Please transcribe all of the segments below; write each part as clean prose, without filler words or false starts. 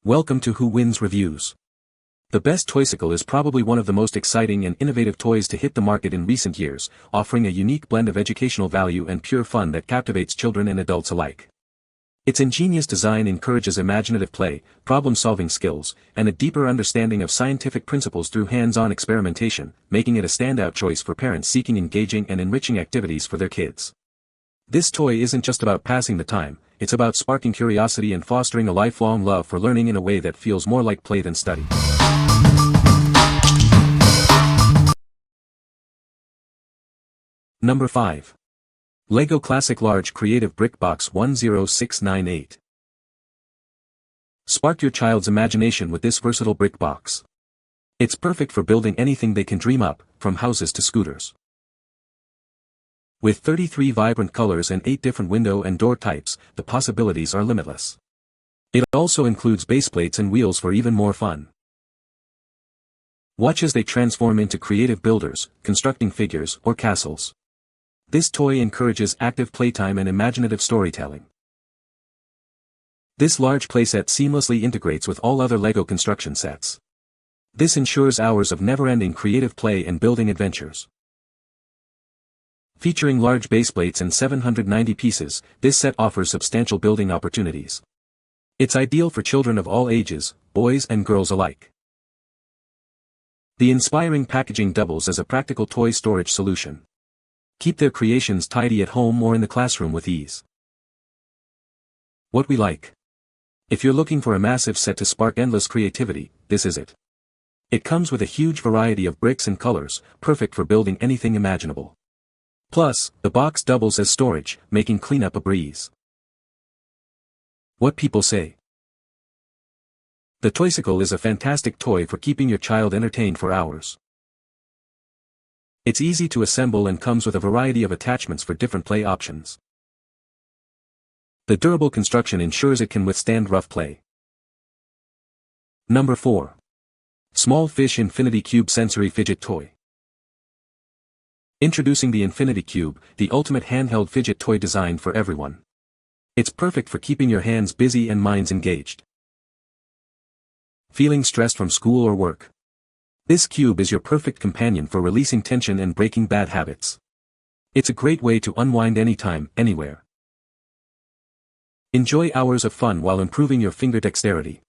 Welcome to Who Wins Reviews. The best Toysicle is probably one of the most exciting and innovative toys to hit the market in recent years, offering a unique blend of educational value and pure fun that captivates children and adults alike. Its ingenious design encourages imaginative play, problem-solving skills, and a deeper understanding of scientific principles through hands-on experimentation, making it a standout choice for parents seeking engaging and enriching activities for their kids. This toy isn't just about passing the time, it's about sparking curiosity and fostering a lifelong love for learning in a way that feels more like play than study. Number 5. LEGO Classic Large Creative Brick Box 10698. Spark your child's imagination with this versatile brick box. It's perfect for building anything they can dream up, from houses to scooters. With 33 vibrant colors and 8 different window and door types, the possibilities are limitless. It also includes baseplates and wheels for even more fun. Watch as they transform into creative builders, constructing figures or castles. This toy encourages active playtime and imaginative storytelling. This large playset seamlessly integrates with all other LEGO construction sets. This ensures hours of never-ending creative play and building adventures. Featuring large baseplates and 790 pieces, this set offers substantial building opportunities. It's ideal for children of all ages, boys and girls alike. The inspiring packaging doubles as a practical toy storage solution. Keep their creations tidy at home or in the classroom with ease. What we like. If you're looking for a massive set to spark endless creativity, this is it. It comes with a huge variety of bricks and colors, perfect for building anything imaginable. Plus, the box doubles as storage, making cleanup a breeze. What people say. The Toysicle is a fantastic toy for keeping your child entertained for hours. It's easy to assemble and comes with a variety of attachments for different play options. The durable construction ensures it can withstand rough play. Number 4. Small Fish Infinity Cube Sensory Fidget Toy. Introducing the Infinity Cube, the ultimate handheld fidget toy designed for everyone. It's perfect for keeping your hands busy and minds engaged. Feeling stressed from school or work? This cube is your perfect companion for releasing tension and breaking bad habits. It's a great way to unwind anytime, anywhere. Enjoy hours of fun while improving your finger dexterity.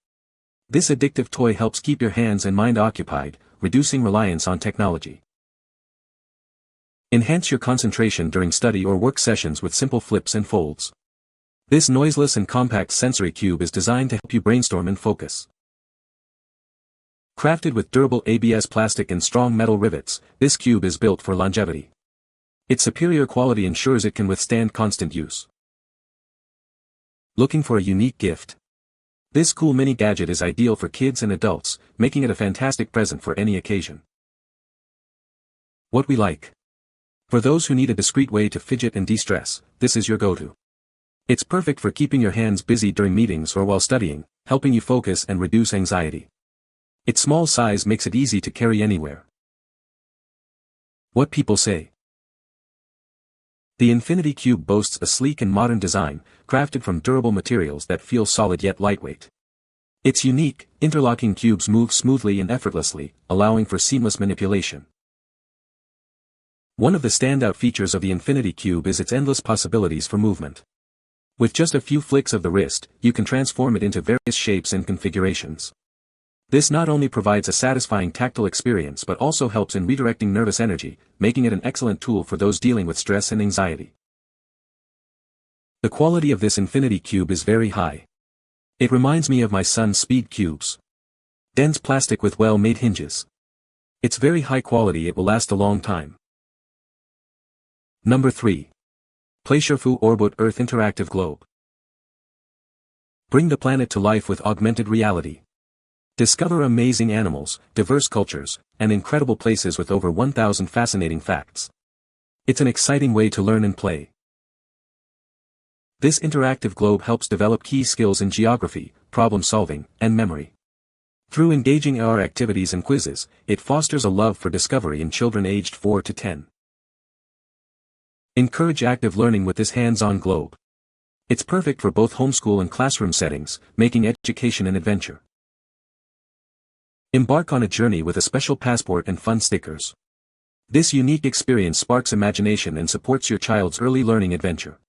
This addictive toy helps keep your hands and mind occupied, reducing reliance on technology. Enhance your concentration during study or work sessions with simple flips and folds. This noiseless and compact sensory cube is designed to help you brainstorm and focus. Crafted with durable ABS plastic and strong metal rivets, this cube is built for longevity. Its superior quality ensures it can withstand constant use. Looking for a unique gift? This cool mini gadget is ideal for kids and adults, making it a fantastic present for any occasion. What we like. For those who need a discreet way to fidget and de-stress, this is your go-to. It's perfect for keeping your hands busy during meetings or while studying, helping you focus and reduce anxiety. Its small size makes it easy to carry anywhere. What people say. The Infinity Cube boasts a sleek and modern design, crafted from durable materials that feel solid yet lightweight. Its unique, interlocking cubes move smoothly and effortlessly, allowing for seamless manipulation. One of the standout features of the Infinity Cube is its endless possibilities for movement. With just a few flicks of the wrist, you can transform it into various shapes and configurations. This not only provides a satisfying tactile experience but also helps in redirecting nervous energy, making it an excellent tool for those dealing with stress and anxiety. The quality of this Infinity Cube is very high. It reminds me of my son's Speed Cubes. Dense plastic with well-made hinges. It's very high quality. It will last a long time. Number 3. PlayShifu Orboot Earth Interactive Globe. Bring the planet to life with augmented reality. Discover amazing animals, diverse cultures, and incredible places with over 1,000 fascinating facts. It's an exciting way to learn and play. This interactive globe helps develop key skills in geography, problem solving, and memory. Through engaging AR activities and quizzes, it fosters a love for discovery in children aged 4 to 10. Encourage active learning with this hands-on globe. It's perfect for both homeschool and classroom settings, making education an adventure. Embark on a journey with a special passport and fun stickers. This unique experience sparks imagination and supports your child's early learning adventure.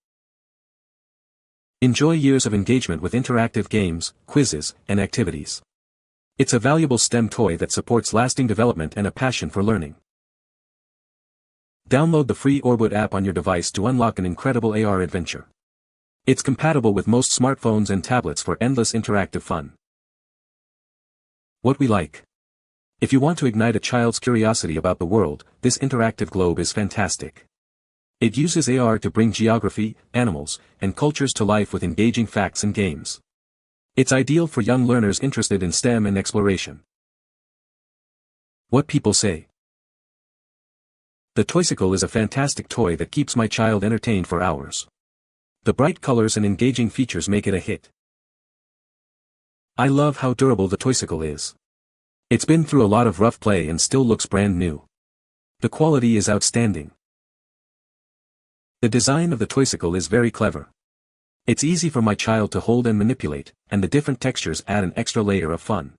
Enjoy years of engagement with interactive games, quizzes, and activities. It's a valuable STEM toy that supports lasting development and a passion for learning. Download the free Orboot app on your device to unlock an incredible AR adventure. It's compatible with most smartphones and tablets for endless interactive fun. What we like. If you want to ignite a child's curiosity about the world, this interactive globe is fantastic. It uses AR to bring geography, animals, and cultures to life with engaging facts and games. It's ideal for young learners interested in STEM and exploration. What people say. The Toysicle is a fantastic toy that keeps my child entertained for hours. The bright colors and engaging features make it a hit. I love how durable the Toysicle is. It's been through a lot of rough play and still looks brand new. The quality is outstanding. The design of the Toysicle is very clever. It's easy for my child to hold and manipulate, and the different textures add an extra layer of fun.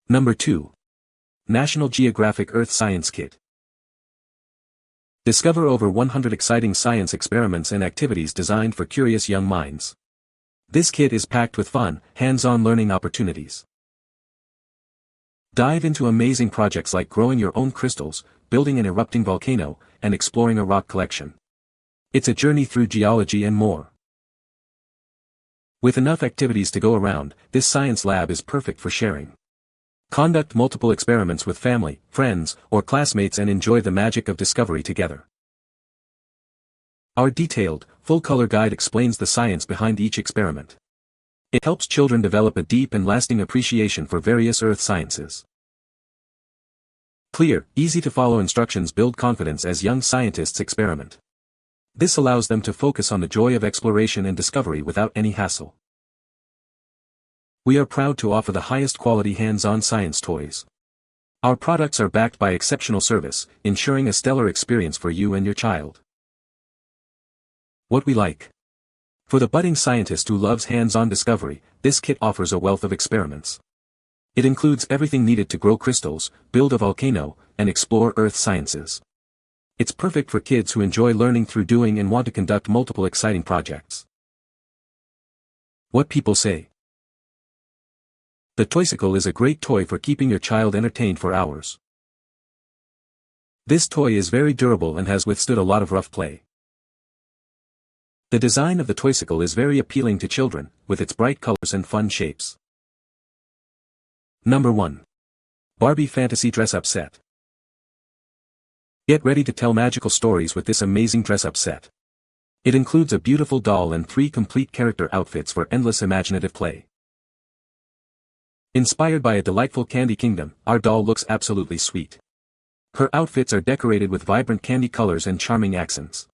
Number 2. National Geographic Earth Science Kit. Discover over 100 exciting science experiments and activities designed for curious young minds. This kit is packed with fun, hands-on learning opportunities. Dive into amazing projects like growing your own crystals, building an erupting volcano, and exploring a rock collection. It's a journey through geology and more. With enough activities to go around, this science lab is perfect for sharing. Conduct multiple experiments with family, friends, or classmates and enjoy the magic of discovery together. Our detailed, full-color guide explains the science behind each experiment. It helps children develop a deep and lasting appreciation for various earth sciences. Clear, easy-to-follow instructions build confidence as young scientists experiment. This allows them to focus on the joy of exploration and discovery without any hassle. We are proud to offer the highest quality hands-on science toys. Our products are backed by exceptional service, ensuring a stellar experience for you and your child. What we like. For the budding scientist who loves hands-on discovery, this kit offers a wealth of experiments. It includes everything needed to grow crystals, build a volcano, and explore earth sciences. It's perfect for kids who enjoy learning through doing and want to conduct multiple exciting projects. What people say. The Toysicle is a great toy for keeping your child entertained for hours. This toy is very durable and has withstood a lot of rough play. The design of the Toysicle is very appealing to children, with its bright colors and fun shapes. Number 1. Barbie Fantasy Dress-Up Set. Get ready to tell magical stories with this amazing dress-up set. It includes a beautiful doll and 3 complete character outfits for endless imaginative play. Inspired by a delightful candy kingdom, our doll looks absolutely sweet. Her outfits are decorated with vibrant candy colors and charming accents.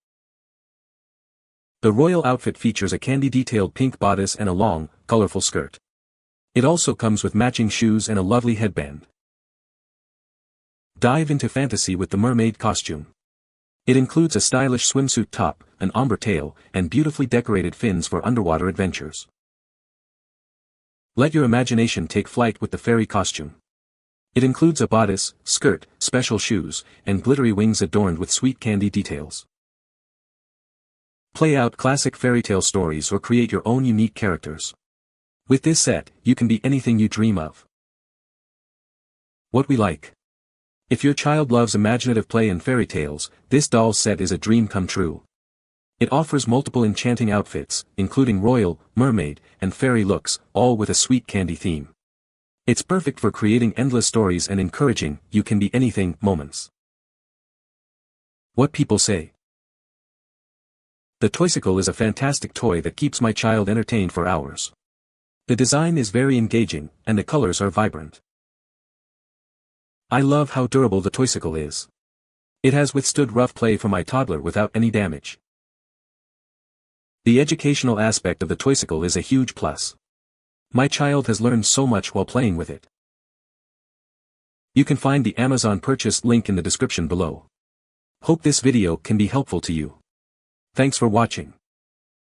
The royal outfit features a candy-detailed pink bodice and a long, colorful skirt. It also comes with matching shoes and a lovely headband. Dive into fantasy with the mermaid costume. It includes a stylish swimsuit top, an ombre tail, and beautifully decorated fins for underwater adventures. Let your imagination take flight with the fairy costume. It includes a bodice, skirt, special shoes, and glittery wings adorned with sweet candy details. Play out classic fairy tale stories or create your own unique characters. With this set, you can be anything you dream of. What we like. If your child loves imaginative play and fairy tales, this doll set is a dream come true. It offers multiple enchanting outfits, including royal, mermaid, and fairy looks, all with a sweet candy theme. It's perfect for creating endless stories and encouraging, you can be anything, moments. What people say. The Toysicle is a fantastic toy that keeps my child entertained for hours. The design is very engaging, and the colors are vibrant. I love how durable the Toysicle is. It has withstood rough play for my toddler without any damage. The educational aspect of the Toysicle is a huge plus. My child has learned so much while playing with it. You can find the Amazon purchase link in the description below. Hope this video can be helpful to you. Thanks for watching.